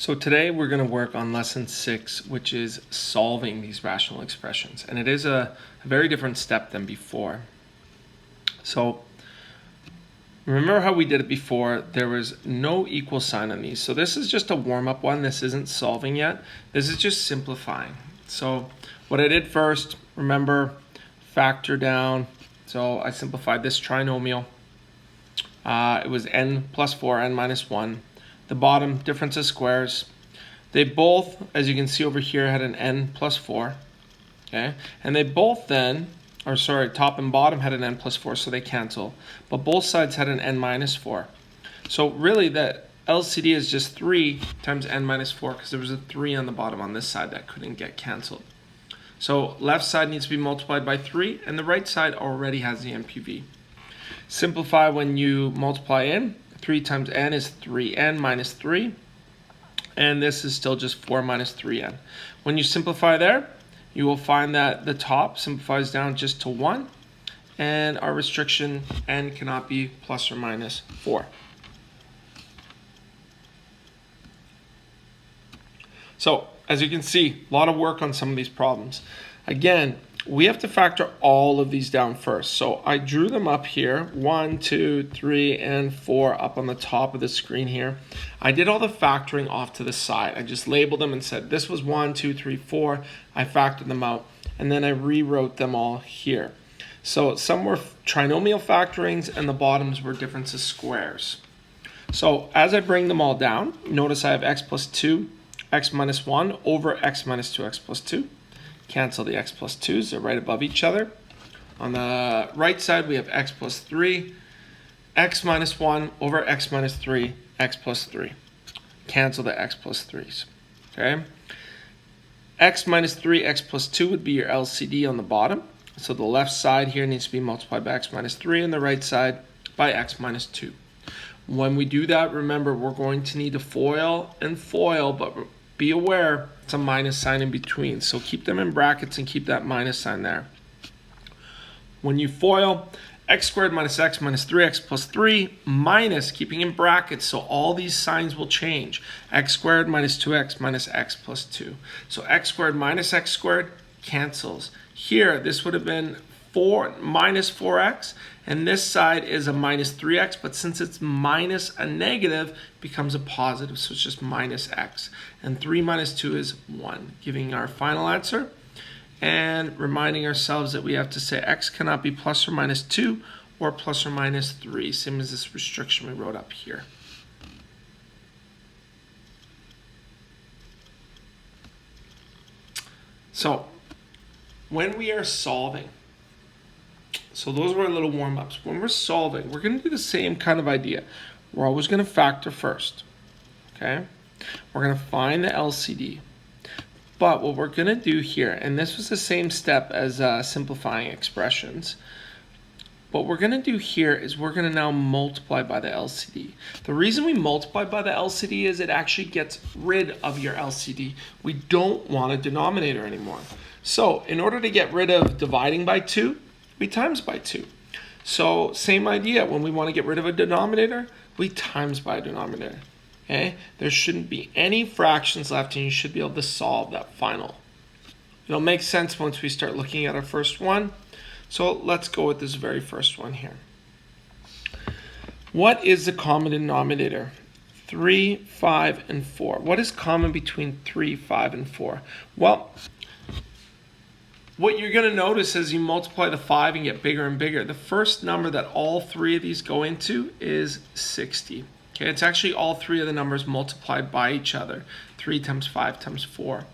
So today we're going to work on lesson 6, which is solving these rational expressions. And it is a very different step than before. So remember how we did it before? There was no equal sign on these. So this is just a warm-up one. This isn't solving yet. This is just simplifying. So what I did first, remember, factor down. So I simplified this trinomial. It was n plus 4, n minus 1. The bottom, difference of squares. They both, as you can see over here, had an n plus 4. Okay, and they both then, or sorry, top and bottom had an n plus 4, so they cancel. But both sides had an n minus 4. So really the LCD is just 3 times n minus 4 because there was a 3 on the bottom on this side that couldn't get canceled. So left side needs to be multiplied by 3, and the right side already has the NPV. Simplify when you multiply in. 3 times n is 3n minus 3. And this is still just 4 minus 3n. When you simplify there, you will find that the top simplifies down just to 1. And our restriction, n cannot be plus or minus 4. So, as you can see, a lot of work on some of these problems. Again, we have to factor all of these down first. So I drew them up here, 1, 2, 3, and 4 up on the top of the screen here. I did all the factoring off to the side. I just labeled them and said this was 1, 2, 3, 4. I factored them out, and then I rewrote them all here. So some were trinomial factorings, and the bottoms were difference of squares. So as I bring them all down, notice I have x plus 2, x minus 1 over x minus 2x plus 2. Cancel the x plus 2s, they're right above each other. On the right side, we have x plus 3, x minus 1 over x minus 3, x plus 3. Cancel the x plus 3s, okay? X minus 3, x plus 2 would be your LCD on the bottom. So the left side here needs to be multiplied by x minus 3, and the right side by x minus 2. When we do that, remember, we're going to need to FOIL and FOIL, but be aware it's a minus sign in between. So keep them in brackets and keep that minus sign there. When you FOIL, x squared minus x minus 3x plus 3 minus, keeping in brackets, so all these signs will change. X squared minus 2x minus x plus 2. So x squared minus x squared cancels. Here, this would have been 4 minus 4x, and this side is a minus 3x, but since it's minus a negative, it becomes a positive, so it's just minus x. And 3 minus 2 is 1, giving our final answer. And reminding ourselves that we have to say x cannot be plus or minus 2 or plus or minus 3, same as this restriction we wrote up here. So, when we are solving, so those were our little warm-ups. When we're solving, we're going to do the same kind of idea. We're always going to factor first, okay? We're going to find the LCD. But what we're going to do here, and this was the same step as simplifying expressions, what we're going to do here is we're going to now multiply by the LCD. The reason we multiply by the LCD is it actually gets rid of your LCD. We don't want a denominator anymore. So in order to get rid of dividing by 2, we times by 2. So same idea, when we want to get rid of a denominator, we times by a denominator. Okay? There shouldn't be any fractions left, and you should be able to solve that final. It'll make sense once we start looking at our first one. So let's go with this very first one here. What is the common denominator? 3, 5, and 4. What is common between 3, 5, and 4? Well, what you're going to notice as you multiply the 5 and get bigger and bigger, the first number that all three of these go into is 60. Okay, it's actually all three of the numbers multiplied by each other. 3 times 5 times 4.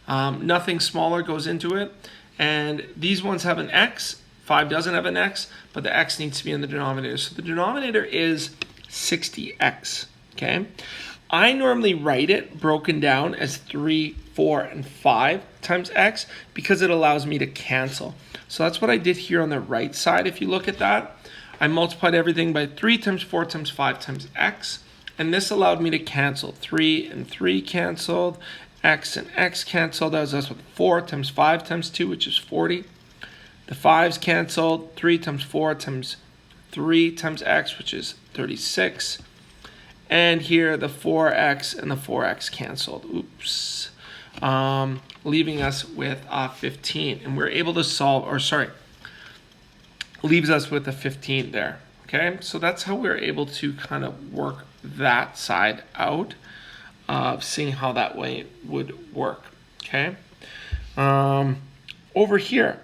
Nothing smaller goes into it. And these ones have an x. 5 doesn't have an x, but the x needs to be in the denominator. So the denominator is 60x. Okay, I normally write it broken down as 3, 4, and 5 times x because it allows me to cancel. So that's what I did here on the right side. If you look at that, I multiplied everything by 3 times 4 times 5 times x, and this allowed me to cancel. 3 and 3 canceled, x and x canceled. That was us with 4 times 5 times 2, which is 40. The 5's canceled. 3 times 4 times 3 times x, which is 36. And here the 4x and the 4x canceled. Oops. Leaving us with 15. And we're able to solve, or sorry, leaves us with a 15 there. Okay, so that's how we're able to kind of work that side out of seeing how that way would work. Okay, over here,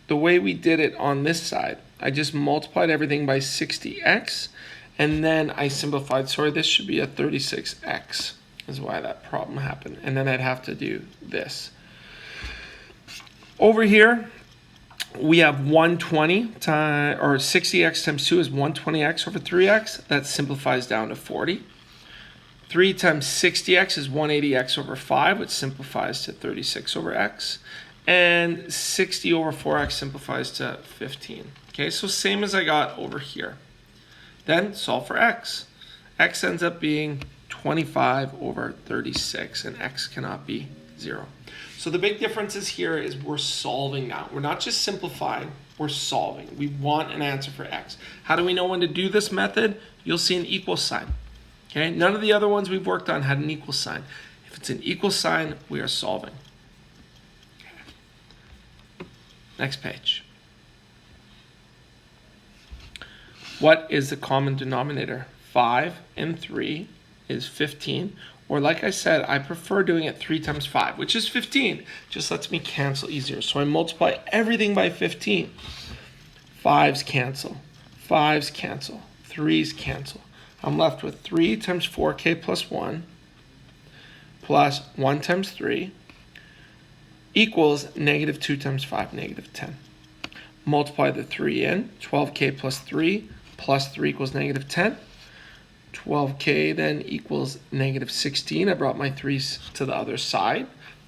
the way we did it on this side, I just multiplied everything by 60x, and then I simplified. Sorry, this should be a 36x is why that problem happened. And then I'd have to do this. Over here, we have 120 times, or 60x times 2 is 120x over 3x. That simplifies down to 40. 3 times 60x is 180x over 5, which simplifies to 36 over x. And 60 over 4x simplifies to 15. Okay, so same as I got over here. Then solve for x. X ends up being 25 over 36, and x cannot be 0. So the big differences here is we're solving now. We're not just simplifying, we're solving. We want an answer for x. How do we know when to do this method? You'll see an equal sign. Okay, none of the other ones we've worked on had an equal sign. If it's an equal sign, we are solving. Okay. Next page. What is the common denominator? 5 and 3 is 15. Or like I said, I prefer doing it 3 times 5, which is 15. Just lets me cancel easier. So I multiply everything by 15. 5's cancel. 5's cancel. 3's cancel. I'm left with 3 times 4k plus 1 plus 1 times 3 equals negative 2 times 5, negative 10. Multiply the 3 in. 12k plus 3 plus 3 equals negative 10. 12k then equals negative 16. I brought my 3's to the other side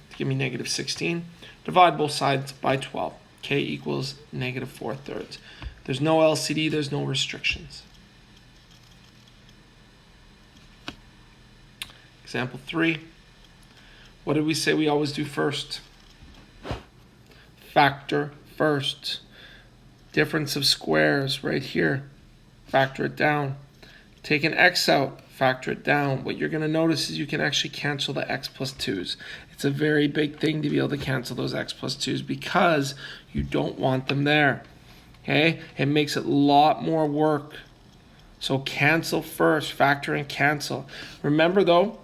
to give me negative 16. Divide both sides by 12. K equals negative 4/3. There's no LCD, there's no restrictions. Example 3. What did we say we always do first? Factor first. Difference of squares right here. Factor it down. Take an x out, factor it down. What you're going to notice is you can actually cancel the x plus 2's. It's a very big thing to be able to cancel those x plus 2's because you don't want them there. Okay? It makes it a lot more work. So cancel first, factor and cancel. Remember though,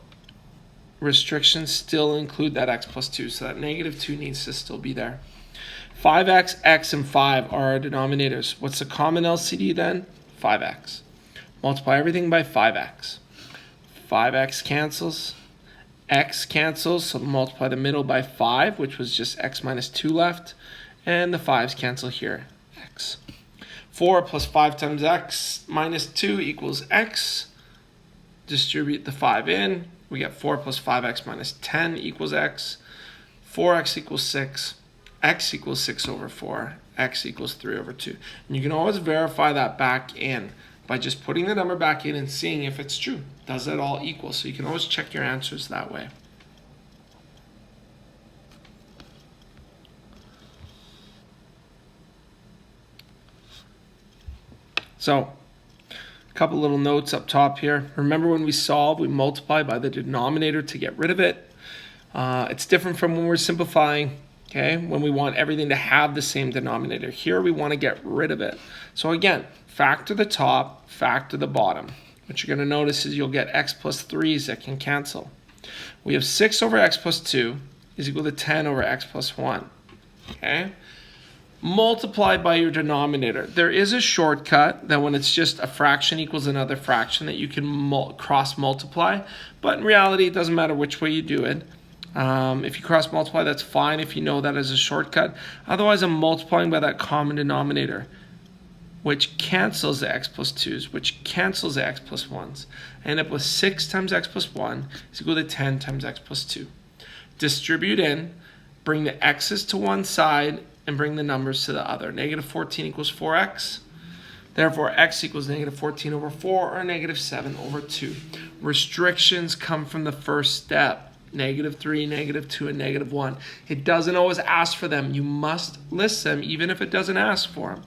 restrictions still include that x plus 2, so that negative 2 needs to still be there. 5x, x, and 5 are our denominators. What's the common LCD then? 5x. Multiply everything by 5x. 5x cancels. X cancels, so multiply the middle by 5, which was just x minus 2 left. And the 5's cancel here, x. 4 plus 5 times x minus 2 equals x. Distribute the 5 in. We get 4 plus 5x minus 10 equals x. 4x equals 6. X equals 6 over 4. X equals 3 over 2. And you can always verify that back in by just putting the number back in and seeing if it's true. Does it all equal? So you can always check your answers that way. So, a couple little notes up top here. Remember when we solve, we multiply by the denominator to get rid of it. It's different from when we're simplifying. Okay, when we want everything to have the same denominator. Here we want to get rid of it. So again, factor the top, factor the bottom. What you're going to notice is you'll get x plus 3's that can cancel. We have 6 over x plus 2 is equal to 10 over x plus 1. Okay, multiply by your denominator. There is a shortcut that when it's just a fraction equals another fraction that you can cross multiply, but in reality it doesn't matter which way you do it. If you cross multiply, that's fine if you know that as a shortcut. Otherwise, I'm multiplying by that common denominator, which cancels the x plus 2's, which cancels the x plus 1's. I end up with 6 times x plus 1 is equal to 10 times x plus 2. Distribute in, bring the x's to one side, and bring the numbers to the other. Negative 14 equals 4x. Therefore, x equals negative 14 over 4, or negative 7 over 2. Restrictions come from the first step. Negative 3, negative 2, and negative 1. It doesn't always ask for them. You must list them even if it doesn't ask for them.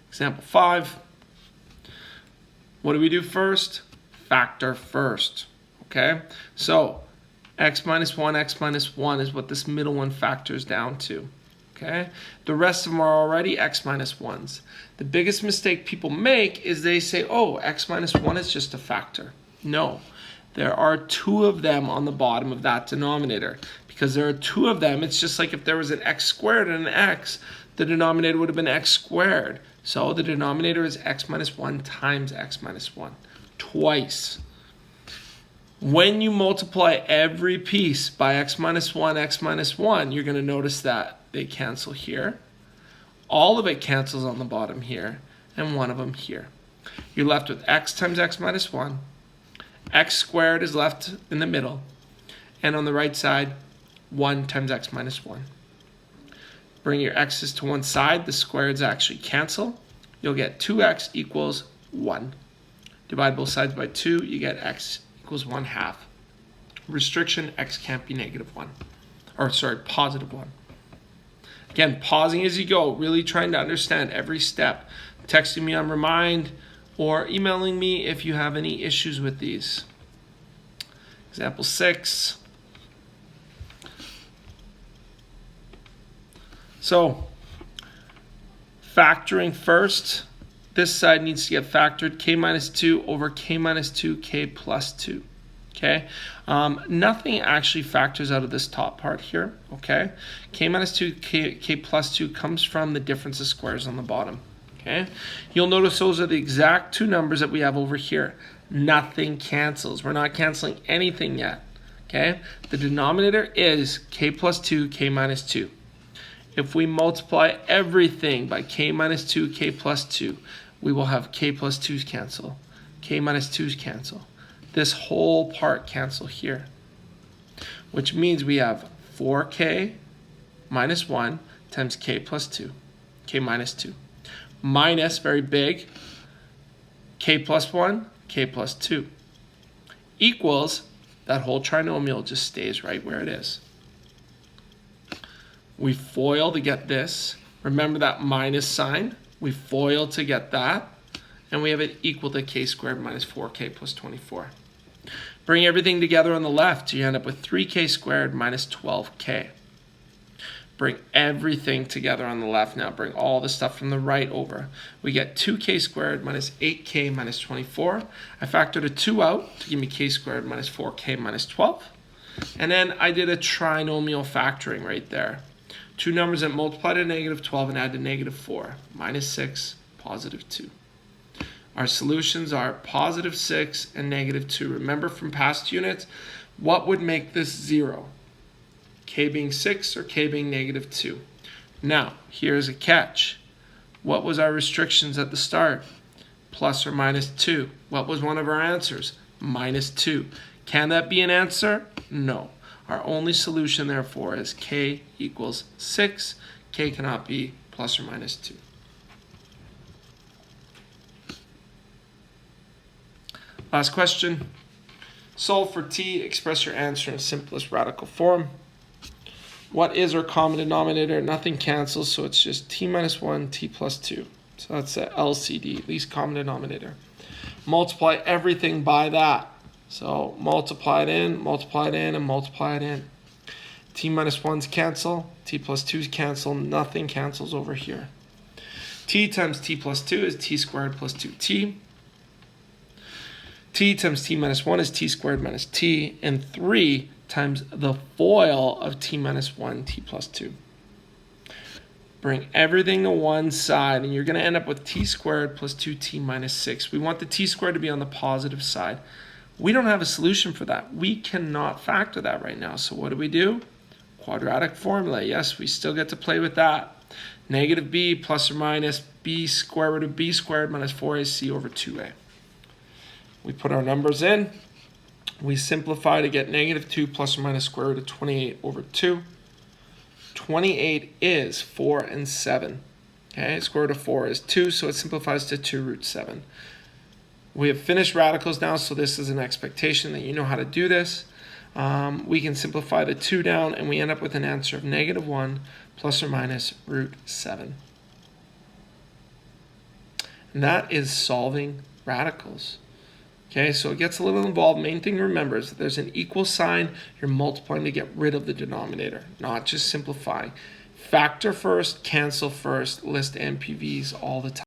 Example 5. What do we do first? Factor first, okay? So x minus 1 is what this middle one factors down to, okay? The rest of them are already x minus 1s. The biggest mistake people make is they say, oh, x minus 1 is just a factor. No, there are 2 of them on the bottom of that denominator. Because there are 2 of them, it's just like if there was an x squared and an x, the denominator would have been x squared. So the denominator is x minus 1 times x minus 1, twice. When you multiply every piece by x minus 1, you're going to notice that they cancel here. All of it cancels on the bottom here, and one of them here. You're left with x times x minus 1. X squared is left in the middle. And on the right side, 1 times x minus 1. Bring your x's to one side. The squareds actually cancel. You'll get 2x equals 1. Divide both sides by 2. You get x equals 1/2. Restriction, x can't be negative 1. Or sorry, positive 1. Again, pausing as you go, really trying to understand every step. Texting me on Remind or emailing me if you have any issues with these. Example 6. So, factoring first, this side needs to get factored, k minus 2 over k minus 2, k plus 2. Okay, nothing actually factors out of this top part here. Okay, k minus 2, k plus 2 comes from the difference of squares on the bottom. Okay, you'll notice those are the exact 2 numbers that we have over here. Nothing cancels. We're not canceling anything yet. Okay, the denominator is k plus 2, k minus 2. If we multiply everything by k minus 2, k plus 2, we will have k plus 2's cancel, k minus 2's cancel. This whole part cancel here, which means we have 4k minus 1 times k plus 2, k minus 2, minus, very big, k plus 1, k plus 2, equals, that whole trinomial just stays right where it is. We FOIL to get this. Remember that minus sign? We FOIL to get that. And we have it equal to k squared minus 4k plus 24. Bring everything together on the left. You end up with 3k squared minus 12k. Bring everything together on the left now. Bring all the stuff from the right over. We get 2k squared minus 8k minus 24. I factored a 2 out to give me k squared minus 4k minus 12. And then I did a trinomial factoring right there. 2 numbers that multiply to negative 12 and add to negative 4. Minus 6, positive 2. Our solutions are positive 6 and negative 2. Remember from past units, what would make this 0? K being 6 or k being negative 2? Now, here's a catch. What was our restrictions at the start? Plus or minus 2. What was one of our answers? Minus 2. Can that be an answer? No. Our only solution, therefore, is k equals 6. K cannot be plus or minus 2. Last question. Solve for t. Express your answer in simplest radical form. What is our common denominator? Nothing cancels, so it's just t minus 1, t plus 2. So that's the LCD, least common denominator. Multiply everything by that. So multiply it in, and multiply it in. T minus 1's cancel, t plus 2's cancel, nothing cancels over here. T times t plus 2 is t squared plus 2t. T times t minus 1 is t squared minus t. And 3 times the FOIL of t minus 1, t plus 2. Bring everything to one side, and you're going to end up with t squared plus 2t minus 6. We want the t squared to be on the positive side. We don't have a solution for that. We cannot factor that right now. So what do? Quadratic formula. Yes, we still get to play with that. Negative b plus or minus b square root of b squared minus 4ac over 2a. We put our numbers in. We simplify to get negative 2 plus or minus square root of 28 over 2. 28 is 4 and 7. Okay, square root of 4 is 2, so it simplifies to 2 root 7. We have finished radicals now, so this is an expectation that you know how to do this. We can simplify the 2 down, and we end up with an answer of negative 1 plus or minus root 7. And that is solving radicals. Okay, so it gets a little involved. Main thing to remember is that there's an equal sign. You're multiplying to get rid of the denominator, not just simplifying. Factor first, cancel first, list NPVs all the time.